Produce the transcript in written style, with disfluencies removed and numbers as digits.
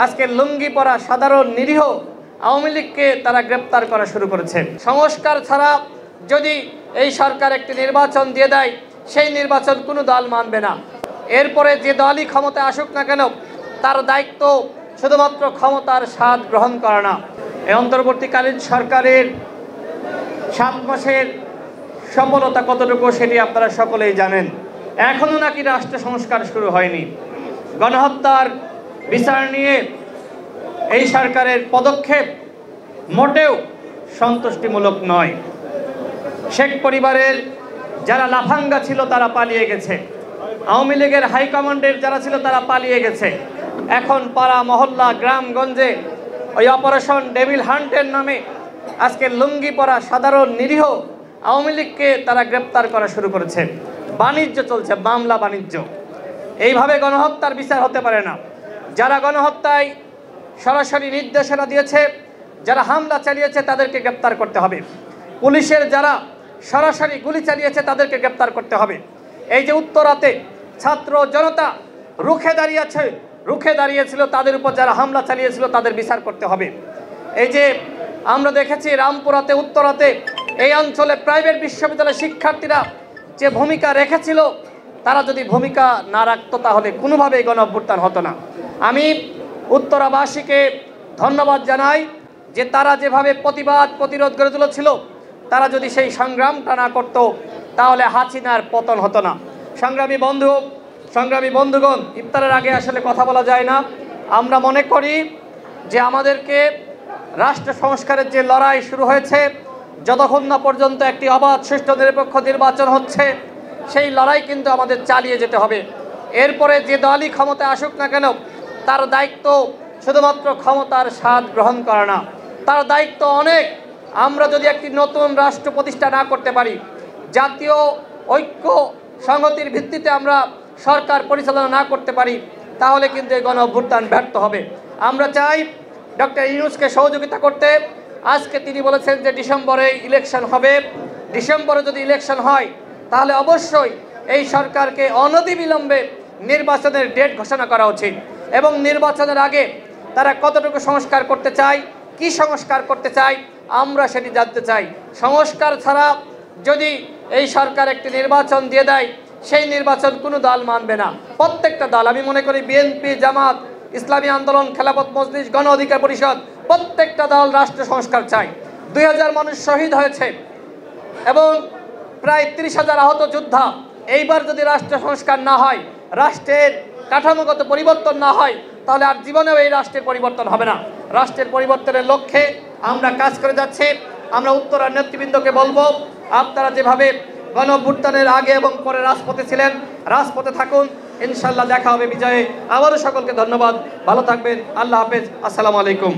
আজকে লুঙ্গি পরা সাধারণ নিরীহ আওয়ামী লীগকে তারা গ্রেপ্তার করা শুরু করেছে। সংস্কার ছাড়া যদি এই সরকার একটি নির্বাচন দিয়ে দেয়, সেই নির্বাচন কোনো দল মানবে না। এরপরে যে দলই ক্ষমতায় আসুক না কেন, তার দায়িত্ব শুধুমাত্র ক্ষমতার স্বাদ গ্রহণ করা না। এই অন্তর্বর্তীকালীন সরকারের 7 মাসের সফলতা কতটুকু সেটি আপনারা সকলেই জানেন। এখনও নাকি রাষ্ট্র সংস্কার শুরু হয়নি। গণহত্যার বিচার নিয়ে এই সরকারের পদক্ষেপ মোটেও সন্তুষ্টিমূলক নয়। শেখ পরিবারের যারা লাফাঙ্গা ছিল তারা পালিয়ে গেছে, আওয়ামী লীগের হাইকমান্ডের যারা ছিল তারা পালিয়ে গেছে। এখন পাড়া মহল্লা গ্রামগঞ্জে ওই অপারেশন ডেভিল হান্টের নামে আজকে লুঙ্গি পরা সাধারণ নিরীহ আওয়ামী লীগকে তারা গ্রেপ্তার করা শুরু করেছে। বাণিজ্য চলছে, মামলা বাণিজ্য। এইভাবে গণহত্যার বিচার হতে পারে না। যারা গণহত্যায় সরাসরি নির্দেশনা দিয়েছে, যারা হামলা চালিয়েছে তাদেরকে গ্রেপ্তার করতে হবে। পুলিশের যারা সরাসরি গুলি চালিয়েছে তাদেরকে গ্রেপ্তার করতে হবে। এই যে উত্তরাতে ছাত্র জনতা রুখে দাঁড়িয়েছিল, তাদের উপর যারা হামলা চালিয়েছিল তাদের বিচার করতে হবে। এই যে আমরা দেখেছি রামপুরাতে, উত্তরাতে, এই অঞ্চলে প্রাইভেট বিশ্ববিদ্যালয়ের শিক্ষার্থীরা যে ভূমিকা রেখেছিল, তারা যদি ভূমিকা না রাখতো তাহলে কোনোভাবেই গণঅভ্যুত্থান হতো না। আমি উত্তরাবাসীকে ধন্যবাদ জানাই যে তারা যেভাবে প্রতিরোধ গড়ে তুলেছিল, তারা যদি সেই সংগ্রামটা না করতো তাহলে হাসিনার পতন হতো না। সংগ্রামী বন্ধুগণ, ইফতারের আগে আসলে কথা বলা যায় না। আমরা মনে করি যে আমাদেরকে রাষ্ট্র সংস্কারের যে লড়াই শুরু হয়েছে, যতক্ষণ না পর্যন্ত একটি অবাধ সুষ্ঠু নিরপেক্ষ নির্বাচন হচ্ছে, সেই লড়াই কিন্তু আমাদের চালিয়ে যেতে হবে। এরপরে যে দলই ক্ষমতায় আসুক না কেন, তার দায়িত্ব শুধুমাত্র ক্ষমতার স্বাদ গ্রহণ করা না, তার দায়িত্ব অনেক। আমরা যদি একটি নতুন রাষ্ট্র প্রতিষ্ঠা না করতে পারি, জাতীয় ঐক্য সংহতির ভিত্তিতে আমরা সরকার পরিচালনা না করতে পারি, তাহলে কিন্তু এই গণঅভ্যুত্থান ব্যর্থ হবে। আমরা চাই ডক্টর ইউনূসকে সহযোগিতা করতে। আজকে তিনি বলেছেন যে ডিসেম্বরে ইলেকশন হবে। ডিসেম্বরে যদি ইলেকশন হয় তাহলে অবশ্যই এই সরকারকে অনতিবিলম্বে নির্বাচনের ডেট ঘোষণা করা উচিত, এবং নির্বাচনের আগে তারা কতটুকু সংস্কার করতে চায়, কি সংস্কার করতে চায়, আমরা সেটি জানতে চাই। সংস্কার ছাড়া যদি এই সরকার একটি নির্বাচন দিয়ে দেয়, সেই নির্বাচন কোনো দল মানবে না। প্রত্যেকটা দল, আমি মনে করি বিএনপি, জামাত, ইসলামী আন্দোলন, খেলাফত মজলিস, গণ অধিকার পরিষদ, প্রত্যেকটা দল রাষ্ট্র সংস্কার চায়। 2000 মানুষ শহীদ হয়েছে এবং প্রায় 30,000 আহত যোদ্ধা। এইবার যদি রাষ্ট্র সংস্কার না হয়, রাষ্ট্রের কাঠামোগত পরিবর্তন না হয়, তাহলে আর জীবনেও এই রাষ্ট্রের পরিবর্তন হবে না। রাষ্ট্রের পরিবর্তনের লক্ষ্যে আমরা কাজ করে যাচ্ছি। আমরা উত্তরার নেতৃবৃন্দকে বলবো, আপনারা যেভাবে গণঅভ্যুত্থানের আগে এবং পরে রাজপথে ছিলেন, রাজপথে থাকুন। ইনশাল্লাহ দেখা হবে বিজয়ে। আবারও সকলকে ধন্যবাদ। ভালো থাকবেন। আল্লাহ হাফেজ। আসসালামু আলাইকুম।